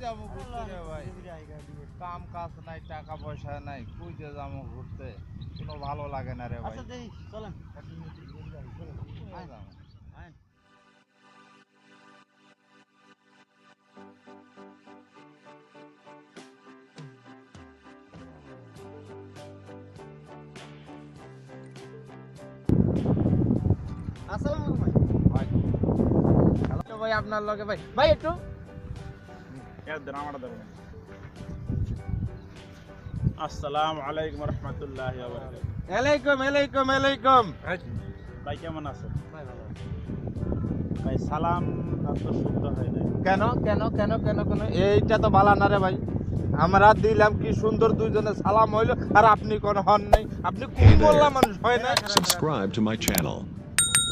যাবো ঘুরতে রে ভাই? কাম কাজ নাই, টাকা পয়সা নাই, কই যে যাবো ঘুরতে? কোনো ভালো লাগে না রে ভাই। আচ্ছা দেই চলেন এক মিনিট ঘুরে যাই চলেন কোথায় যাবো? আয় আসসালামু আলাইকুম ভাই হ্যালো ভাই, আপনার লগে ভাই ভাই একটু আসসালামু আলাইকুম রহমতুল্লাহি ওয়া বারাকাতুহু। এলাইকুম এলাইকুম এলাইকুম। ভাই কেমন আছেন? ভাই ভালো ভাই সালাম এত শুদ্ধ হয় না। কেন কেন কেন কেন কেন এইটা তো ভালো না রে ভাই। আমরা দিলাম কি সুন্দর দুইজনে সালাম হইলো, আর আপনি কোন হন নাই? আপনি কোন বললাম মানুষ হয় না? Subscribe to my channel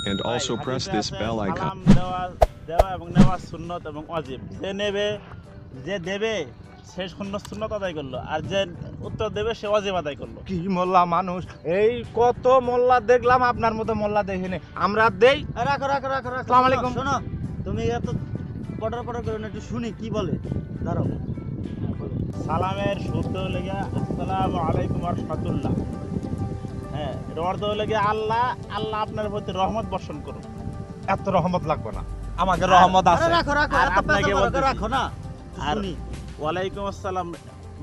and also ভাই, press হাদিসে this আছে, bell icon. সালাম দেওয়া এবং নেওয়া সুন্নত এবং ওয়াজিব। যে নেবে যে দেবে সে সুন্নত আদায় করলো, আর যে উত্তর দেবে সে ওয়াজিব আদায় করলো। কি মোল্লা মানুষ, এই কত মোল্লা দেখলাম, আপনার মতো মোল্লা দেখিনি। আমরা দেই। রাখো রাখো রাখো রাখো আসসালামু আলাইকুম। শোনো তুমি এত পটর পটর করে না, একটু শুনি কি বলে দাঁড়াও সালামের শুদ্ধ লেগে আসসালামু আলাইকুম ওয়া রাহমাতুল্লাহ। হ্যাঁ, এর অর্থ হলো গিয়ে আল্লাহ আপনার প্রতি রহমত বর্ষণ করুন। এত রহমত লাগবে না, আমাকে রহমত আছে। আরে রাখো রাখো আর এত আপনাকে পেঁচা বলতেছি। রাখো না আর শুনি ওয়ালাইকুম আসসালাম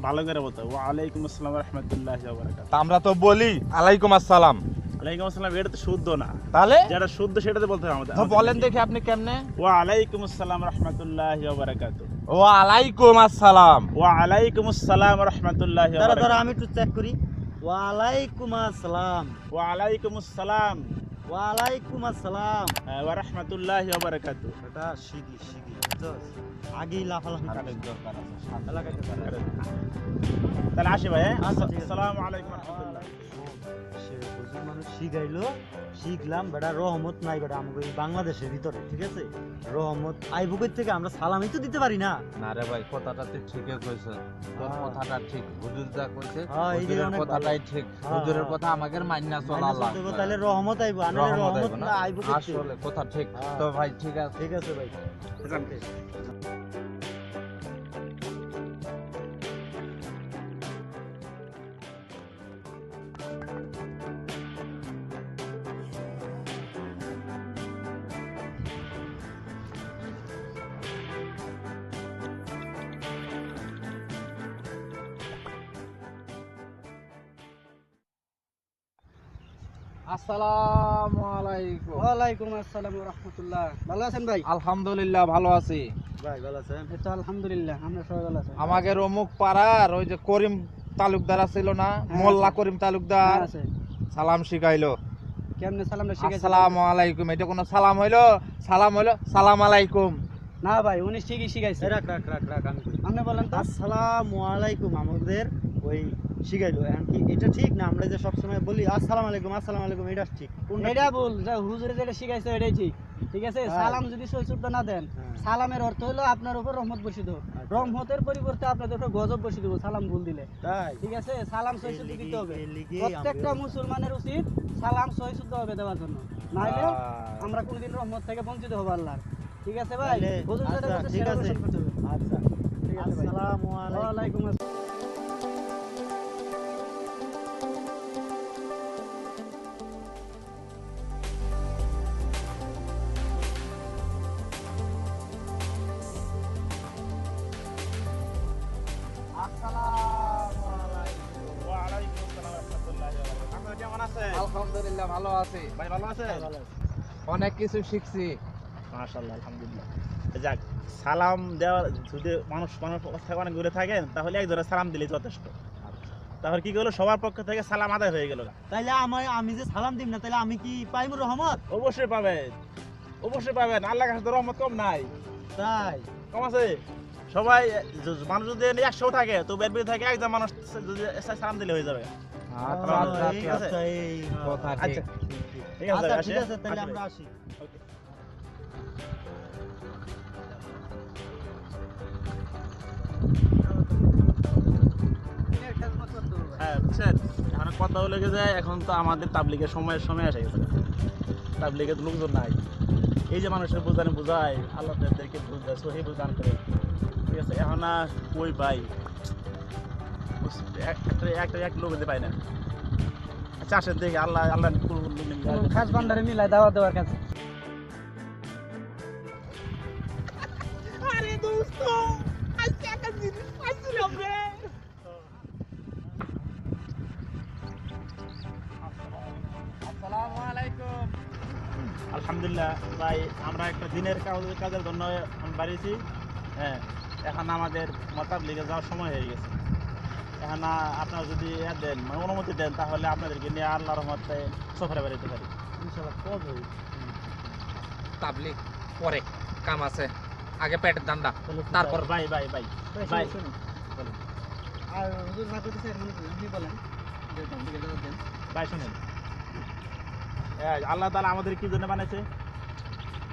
ভালো করে বলতে হবে, ওয়ালাইকুম আসসালাম রহমতুল্লাহি ওয়া বারাকাতুহু। তা আমরা তো বলি আলাইকুম আসসালাম, ওয়ালাইকুম আসসালাম, এটা তো শুদ্ধ না। তাহলে যেটা শুদ্ধ সেটাতে বলতে হবে আমাদের। তো বলেন দেখি আপনি কেমনে? ওয়ালাইকুম আসসালাম রহমতুল্লাহি ওয়া বারাকাতুহু। ওয়ালাইকুম আসসালাম। ওয়ালাইকুম আসসালাম রহমতুল্লাহি ওয়া দাঁড়া দাঁড়া বারাকাতুহু। আমি একটু চেক করি ওয়ালাইকুম আসসালাম ওয়ালাইকুম আসসালাম ওয়ালাইকুম আসসালাম ওয়া রাহমাতুল্লাহি ওয়া বারাকাতুহু। এটা শিখি শিখি বুঝছস? আগেই লাফালাফি আরেক দরকার আছে, সামনে। এলাকাতে পারে তাহলে আসি ভাই, হ্যাঁ? আচ্ছা, ঠিক আছে। আসসালামু আলাইকুম রহমতুল্লাহ। সে বুঝুন মানুষ শিখাইলো শিখলাম বেটা রহমত নাই বেটা আমাকে এই বাংলাদেশের ভিতরে ঠিক আছে রহমত আইবুকের থেকে আমরা সালামই তো দিতে পারি না না রে ভাই, কথাটা তুই ঠিকই কইছিস। তোর হ্যাঁ। কথাটা ঠিক, হুজুর যা কইছে হ্যাঁ, এই যে হুজুরের অনেক কথাটাই ঠিক। হ্যাঁ, হুজুরের হ্যাঁ। কথা আমাদের মাইনা চলা মাইনাস হতে হবে, লাগবে। তাহলে রহমত আইবো আনলে রহমত রহমত আইবো না না? আইবুকের থেকে আসলে কথা ঠিক। হ্যাঁ। তো ভাই ঠিক আছে। ঠিক আছে ভাই আসসালামু আলাইকুম। ওয়ালাইকুম আসসালাম ওয়া রাহমাতুল্লাহ ভালো আছেন ভাই আলহামদুলিল্লাহ ভালো আছি। ভাই ভালো আছেন এই তো আলহামদুলিল্লাহ আমরা সবাই ভালো আছি আমাদের অমুক পাড়ার ওই যে করিম তালুকদার ছিল না, হ্যাঁ, মোল্লা আছে। করিম তালুকদার, আছে সালাম শিখাইলো। কেমনে সালামটা শিখাইছেন আসসালামু আলাইকুম, এটা কোনো সালাম হইলো? সালাম হইলো সালাম আলাইকুম। না ভাই উনি ঠিকই শিখাইছে রাখ রাখ রাখ রাখ আমি কই। আপনি বলেন তো আসসালামু আলাইকুম আমাদের ওই শিখাইলো এখন কি এটা ঠিক না আমরা যে সব সময় বলি আসসালামু আলাইকুম এটা ঠিক এটা বল যা হুজুরে যেটা শিখাইছে এটাই ঠিক ঠিক আছে হ্যাঁ। সালাম যদি সই শুদ্ধ না দেন হ্যাঁ। সালামের অর্থ হলো আপনার উপর রহমত বর্ষিত রহমতের পরিবর্তে আপনাদের উপর গজব বর্ষিত হবে সালাম ভুল দিলে তাই ঠিক আছে সালাম সই শুদ্ধ দিতে হবে এই লিগে প্রত্যেকটা আমরা- মুসলমানের উচিত সালাম সই শুদ্ধ হবে দেওয়ার জন্য নাহলে আমরা কোনদিন রহমত থেকে বঞ্চিত হবো আল্লাহর ঠিক আছে ভাই তাহলে, হুজুর যেটা আচ্ছা, বলছে ঠিক সেটা আছে। অনুসরণ করতে হবে আচ্ছা ঠিক আছে ভাই আসসালামু আলাইকুম ওয়ালাইকুম আসসালাম আসসালামু আলাইকুম। ওয়ালাইকুম আসসালাম রহমতুল্লাহি ওয়া বারাকাতুহু। আপনারা কেমন আছেন? আলহামদুলিল্লাহ ভালো আছি। ভাই ভালো আছেন? অনেক কিছু শিখছি। মাশাআল্লাহ আলহামদুলিল্লাহ। যাক, সালাম দেওয়া যদি মানুষ থেকে অনেক দূরে থাকেন তাহলে একজনের সালাম দিলেই যথেষ্ট। তাহলে কি হলো, সবার পক্ষ থেকে সালাম আদায় হয়ে গেল। তাইলে আমি যে সালাম দিম না তাইলে আমি কি পাইমু রহমত অবশ্যই পাবেন, অবশ্যই পাবেন। আল্লাহর কাছে তো রহমত কম নাই, তাই কম আছে। সবাই মানুষ যদি 100 থাকে তো এর ভিতরে থাকে একজন মানুষ যদি সালাম দিলে হয়ে যাবে। আচ্ছা আচ্ছা এই আচ্ছা। আচ্ছা, এই কথা ঠিক। আচ্ছা ঠিক আছে, আচ্ছা আসি, ঠিক আছে তাহলে আসি আমরা ভাই। আসি Okay. হ্যাঁ বুঝছেন, এখন কথা হলে যায়, এখন তো আমাদের তাবলিগের সময় এসে গেছে। তাবলিগের লোকজন নাই, এই যে মানুষের বুঝায় আল্লাহ তাদেরকে বুঝায় সহি বুঝান করে ঠিক আছে এখন না কই ভাই এক লোক দিতে পাই না আচ্ছা আসেন দেখি আল্লাহ আল্লাহ খাস ভান্ডারে মিলাই দাওয়া দেওয়ার কাছে আরে দোস্ত আজকে একটা জিনিস পাইছিলাম রে আসসালামু আলাইকুম। আলহামদুলিল্লাহ ভাই আমরা একটা দিনের কাজের জন্য বাড়িয়েছি হ্যাঁ এখন আমাদের মোতাবলিগে যাওয়ার সময় হয়ে গেছে এখন আপনারা যদি দেন মানে অনুমতি দেন তাহলে আপনাদেরকে নিয়ে আল্লাহর রহমতে সফরে বেরোতে পারি ইনশাআল্লাহ কবে তাবলিগ পরে কাম আছে, আগে পেটের ধান্দা। তারপর ভাই ভাই ভাই ভাই আর হুজুর না করতেছে এর মানে কি? আপনি বলেন যে তাবলীগে দাওয়াত দেন। ভাই শুনেন আল্লাহ তাআলা আমাদের কি জন্য বানাইছে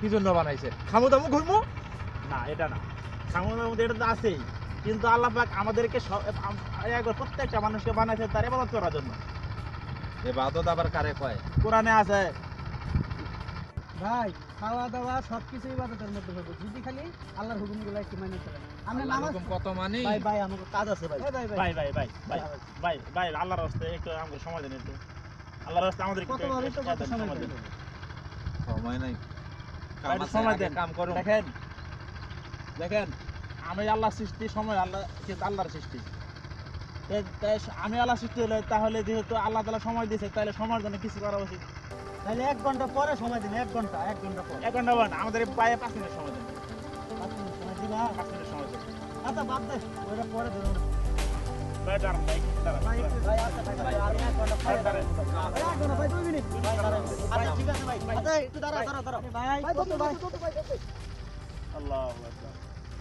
কি জন্য বানাইছে? খামু দামু ঘুরমু? না এটা না সামনের মধ্যে এটা তো আছেই কিন্তু আল্লাহ পাক আমাদেরকে একবার প্রত্যেকটা মানুষকে বানাইছে তার ইবাদত করার জন্য ইবাদত আবার কারে কয়? কোরআনে আছে ভাই খাওয়া দাওয়া সবকিছু ইবাদতের মধ্যে হবে যদি খালি আল্লাহর হুকুমগুলো একটু মেনে চলেন আমরা আল্লাহর নামাজ হুকুম কত মানি? ভাই ভাই আমাকে কাজ আছে ভাই। ভাই ভাই ভাই ভাই ভাই ভাই ভাই ভাই আল্লাহর রাস্তে একটু আমাদের সময় দেন একটু আল্লাহর রাস্তে আমাদের কত ভাবে তো কত সময় দেন সময় নাই। ভাই, কাম আছে, সময় আগে দেন। কাম করুন। দেখেন দেখেন আমি আল্লাহ সৃষ্টি সময় আল্লাহ কিন্তু আল্লাহর সৃষ্টি তাই আমি আল্লাহ সৃষ্টি হলে তাহলে যেহেতু আল্লাহ তাআলা সময় দিয়েছে তাহলে সময়ের জন্য কিছু করা উচিত তাহলে 1 ঘন্টা পরে সময় দিন 1 ঘন্টা পরে 1 ঘন্টা বান আমাদের পায়ে 5 মিনিট সময় দেন 5 মিনিট সময় দিবা 5 মিনিট সময় দেন আচ্ছা বাদ দে ওইটা পরে ধরুন ভাই দাঁড়ান ভাই দাঁড়ান ভাই আচ্ছা থাক ভাই আমি 1 ঘন্টা পরে দাঁড়াবো। ভাই 1 ঘন্টা ভাই 2 মিনিট ভাই দাঁড়ান আচ্ছা ঠিক আছে ভাই আচ্ছা একটু দাঁড়া ভাই আল্লাহু আকবার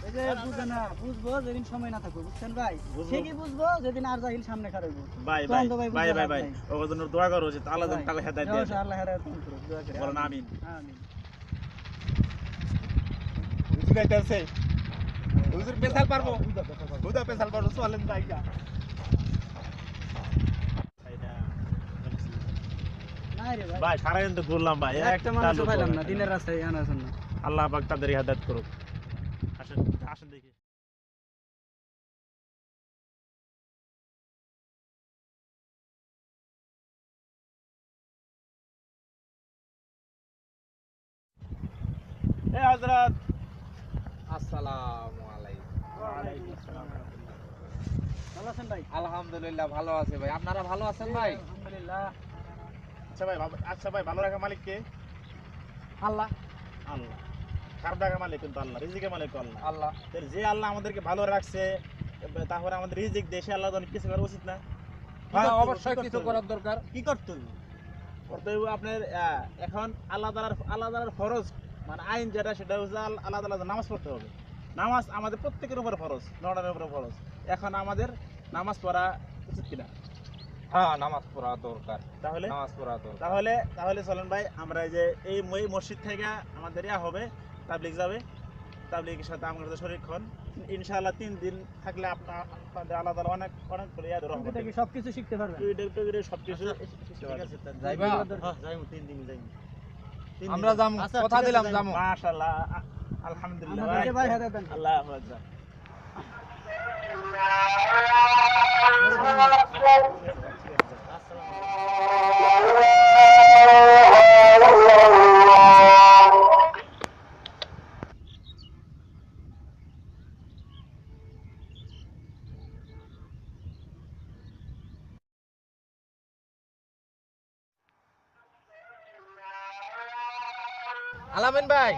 এই যে বুঝে না বুঝবো যেদিন সময় না থাকবে বুঝছেন ভাই বুঝবো। ঠিকই বুঝবো যেদিন আর জাহিল সামনে খারাইবো ভাই তখন ভাই তো ভাই ভাই বুঝতে ভাই ভাই লাভ নাই। ওর জন্য দোয়া করো যে আল্লাহ যেন তাকে হেদায়েত দিয়ে দেয়। আল্লাহ হেদায়েত দান করুক দোয়া করি বলেন আমিন আমিন হুজুর আইতাছে। হুজুর পেছাল পারবো? হুদা পেছাল পারবো, চলেন জায়গা। নাই রে ভাই ভাই সারাদিন তো ঘুরলাম ভাই একটা মানুষ লোক পাইলাম পাইলাম না দিনের রাস্তায় এখানে আছেন না আল্লাহ পাক তাদের হেদায়েত করুক আসেন আসেন দেখি এ হযরত আসসালামু আলাইকুম। ওয়ালাইকুম আসসালাম ভালো আছেন ভাই আলহামদুলিল্লাহ ভালো আছে ভাই। আপনারা ভালো আছেন ভাই? আলহামদুলিল্লাহ আচ্ছা ভাই ভালো রাখা মালিক কে আল্লাহ। আল্লাহ খারাপ রাখা মালিক কিন্তু আল্লাহ রিজিকের মালিক আল্লাহ আল্লাহ। তাহলে যে আল্লাহ আমাদেরকে ভালো রাখছে তারপরে আমাদের রিজিক দেশে আল্লাহ জন্য কিছু করা উচিত না হ্যাঁ, করতে হবে? অবশ্যই কি করতে কিছু হবে? করার দরকার। কি করতে হবে করতে হবে আপনার এখন আল্লাহ তাআলার ফরজ মানে আইন যেটা সেটা হচ্ছে আল্লাহ তাআলা নামাজ পড়তে হবে নামাজ আমাদের প্রত্যেকের উপর ফরজ নড়ানোর উপর ফরজ এখন আমাদের নামাজ পড়া উচিত কিনা হ্যাঁ, নামাজ পড়া দরকার। তাহলে নামাজ পড়া দরকার। তাহলে তাহলে চলেন ভাই আমরা এই যে এই মসজিদ থেকে আমাদের হবে তাবলিগ যাবে তাবলিগের সাথে আমাদের শরীরক্ষণ ইনশাআল্লাহ 3 দিন থাকলে আপনাদের আল্লাহ তাআলা অনেক অনেক করে রহমত এটা কি সবকিছু শিখতে পারবেন সবকিছু ঠিক আছে তাহলে যাইবা? হ্যাঁ যাইমু 3 দিন যাইমু আমরা যাবো, আচ্ছা, কথা ঠিক আছে, দিলাম যাইমু। যাবো। মাশাআল্লাহ আলহামদুলিল্লাহ আমাদেরকে ভাই হেদায়েত দান করুন। আল্লাহু আকবার আলামিন ভাই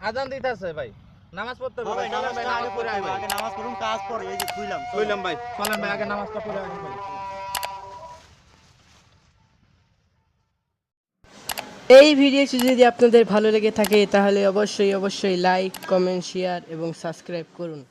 আজান দিতেছে ভাই, নামাজ পড়তে হবে ভাই। চলেন ভাই, নামাজ পড়ে আই ভাই। আগে নামাজ পড়ুন কাজ পরে এই যে খুইলাম কইলাম ভাই, চলেন ভাই আগে নামাজটা পড়ে আই ভাই। এই ভিডিওটি যদি আপনাদের ভালো লেগে থাকে তাহলে অবশ্যই লাইক কমেন্ট শেয়ার এবং সাবস্ক্রাইব করুন।